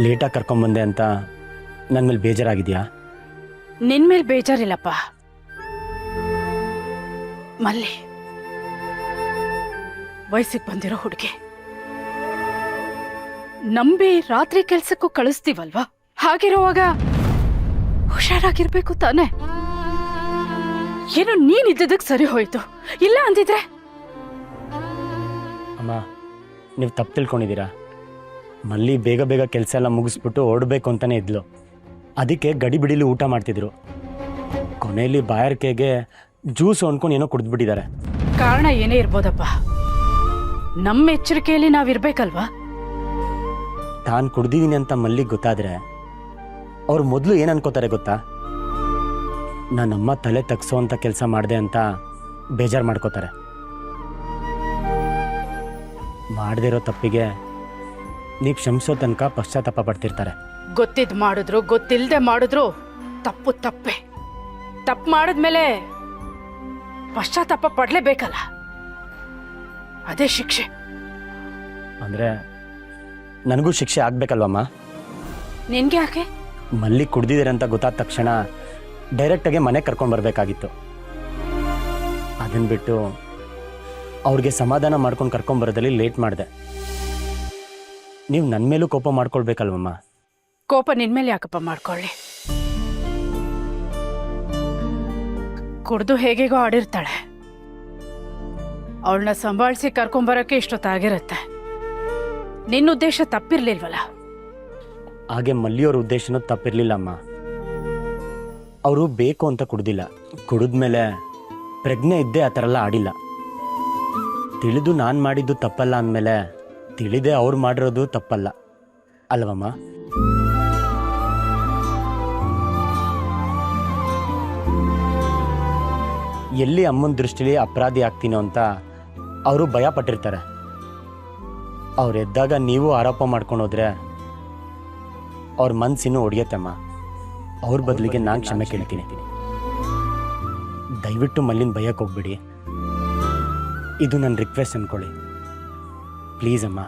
ಲೇಟಾಗಿ ಕರ್ಕೊಂಬಂದೆ ಅಂತ ನನ್ನ ಮೇಲೆ ಬೇಜಾರಾಗಿದೆಯಾ? ನಿನ್ ಮೇಲೆ ಬೇಜಾರಿಲ್ಲಪ್ಪ. ಮಲ್ಲಿ ವಯಸ್ಸಿಗೆ ಬಂದಿರೋ ಹುಡುಗಿ ನಂಬಿ ರಾತ್ರಿ ಕೆಲ್ಸಕ್ಕೂ ಕಳಿಸ್ತೀವಲ್ವಾ? ಹಾಗಿರುವಾಗ ಹುಷಾರಾಗಿರ್ಬೇಕು ತಾನೆ. ಏನೋ ನೀನ್ ಇದ್ದದಕ್ಕೆ ಸರಿ ಹೋಯ್ತು, ಇಲ್ಲ ಅಂದಿದ್ರೆ. ಅಮ್ಮ, ನೀವು ತಪ್ಪು ತಿಳ್ಕೊಂಡಿದ್ದೀರಾ. ಮಲ್ಲಿ ಬೇಗ ಬೇಗ ಕೆಲಸ ಎಲ್ಲ ಮುಗಿಸ್ಬಿಟ್ಟು ಓಡಬೇಕು ಅಂತಾನೆ ಇದ್ಲು. ಅದಕ್ಕೆ ಗಡಿ ಬಿಡಿಲಿ ಊಟ ಮಾಡ್ತಿದ್ರು. ಕೊನೆಯಲ್ಲಿ ಬಾಯಾರಿಕೆಗೆ ಜ್ಯೂಸ್ ಹೊಂದ್ಕೊಂಡು ಏನೋ ಕುಡಿದ್ಬಿಟ್ಟಿದ್ದಾರೆ. ಕಾರಣ ಏನೇ ಇರ್ಬೋದಪ್ಪ, ನಮ್ಮ ಎಚ್ಚರಿಕೆಯಲ್ಲಿ ನಾವಿರ್ಬೇಕಲ್ವಾ? ತಾನು ಕುಡ್ದಿದ್ದೀನಿ ಅಂತ ಮಲ್ಲಿಗೆ ಗೊತ್ತಾದರೆ ಅವ್ರು ಮೊದಲು ಏನು ಅನ್ಕೋತಾರೆ ಗೊತ್ತಾ? ನನ್ನಮ್ಮ ತಲೆ ತಗ್ಸೋ ಅಂತ ಕೆಲಸ ಮಾಡಿದೆ ಅಂತ ಬೇಜಾರು ಮಾಡ್ಕೋತಾರೆ. ಮಾಡದೇ ಇರೋ ತಪ್ಪಿಗೆ ನೀವು ಕ್ಷಮಿಸೋ ತನಕ ಪಶ್ಚಾತ್ತಾಪ ಪಡ್ತಿರ್ತಾರೆ. ಗೊತ್ತಿದ್ ಮಾಡಿದ್ರು ಗೊತ್ತಿಲ್ದೆ ಮಾಡಿದ್ರು ತಪ್ಪು ತಪ್ಪೆ. ತಪ್ಪು ಮಾಡಿದ್ಮೇಲೆ ಪಶ್ಚಾತ್ತಾಪ ಪಡ್ಲೇಬೇಕಲ್ಲ, ಅದೇ ಶಿಕ್ಷೆ. ಅಂದರೆ ನನಗೂ ಶಿಕ್ಷೆ ಆಗ್ಬೇಕಲ್ವಮ್ಮ? ನಿನ್ಗೆ ಯಾಕೆ? ಮಲ್ಲಿ ಕುಡ್ದಿದ್ದೀರ ಅಂತ ಗೊತ್ತಾದ ತಕ್ಷಣ ಡೈರೆಕ್ಟಾಗಿ ಮನೆಗೆ ಕರ್ಕೊಂಡು ಬರಬೇಕಾಗಿತ್ತು. ಅದನ್ನು ಬಿಟ್ಟು ಅವ್ರಿಗೆ ಸಮಾಧಾನ ಮಾಡ್ಕೊಂಡು ಕರ್ಕೊಂಬರೋದಲ್ಲಿ ಲೇಟ್ ಮಾಡಿದೆ. ನೀವು ನನ್ನ ಮೇಲೂ ಕೋಪ ಮಾಡ್ಕೊಳ್ಬೇಕಲ್ವಮ್ಮ? ಕೋಪ ನಿನ್ಮೇಲೆ ಯಾಕಪ್ಪ ಮಾಡ್ಕೊಳ್ಳಿ? ಕುಡ್ದು ಹೇಗೇಗೋ ಆಡಿರ್ತಾಳೆ, ಅವಳನ್ನ ಸಂಭಾಳಿಸಿ ಕರ್ಕೊಂಬರಕ್ಕೆ ಇಷ್ಟೊತ್ತಾಗಿರುತ್ತೆ. ನಿನ್ನ ಉದ್ದೇಶ ತಪ್ಪಿರ್ಲಿಲ್ವಲ್ಲ? ಹಾಗೆ ಮಲ್ಲಿಯವ್ರ ಉದ್ದೇಶನೂ ತಪ್ಪಿರಲಿಲ್ಲಮ್ಮ. ಅವರು ಬೇಕು ಅಂತ ಕುಡ್ದಿಲ್ಲ. ಕುಡಿದ್ಮೇಲೆ ಪ್ರಜ್ಞೆ ಇದ್ದೇ ಆ ಥರ ಎಲ್ಲ ಆಡಿಲ್ಲ. ತಿಳಿದು ನಾನು ಮಾಡಿದ್ದು ತಪ್ಪಲ್ಲ ಅಂದಮೇಲೆ ತಿಳಿದೇ ಅವ್ರು ಮಾಡಿರೋದು ತಪ್ಪಲ್ಲ ಅಲ್ವಮ್ಮ? ಎಲ್ಲಿ ಅಮ್ಮನ ದೃಷ್ಟಿಲಿ ಅಪರಾಧಿ ಆಗ್ತೀನೋ ಅಂತ ಅವರು ಭಯ ಪಟ್ಟಿರ್ತಾರೆ. ಅವ್ರು ಎದ್ದಾಗ ನೀವು ಆರೋಪ ಮಾಡ್ಕೊಂಡು ಹೋದ್ರೆ ಅವ್ರ ಮನಸ್ಸಿನ್ನೂ ಒಡೆಯತ್ತಮ್ಮ. ಅವ್ರ ಬದಲಿಗೆ ನಾನು ಕ್ಷಮೆ ಕೇಳ್ತೀನಿ. ದಯವಿಟ್ಟು ಮಲ್ಲಿನ ಭಯಕ್ಕೆ ಹೋಗ್ಬಿಡಿ. ಇದು ನನ್ನ ರಿಕ್ವೆಸ್ಟ್ ಅಂದ್ಕೊಳ್ಳಿ ಪ್ಲೀಸ್ ಅಮ್ಮ.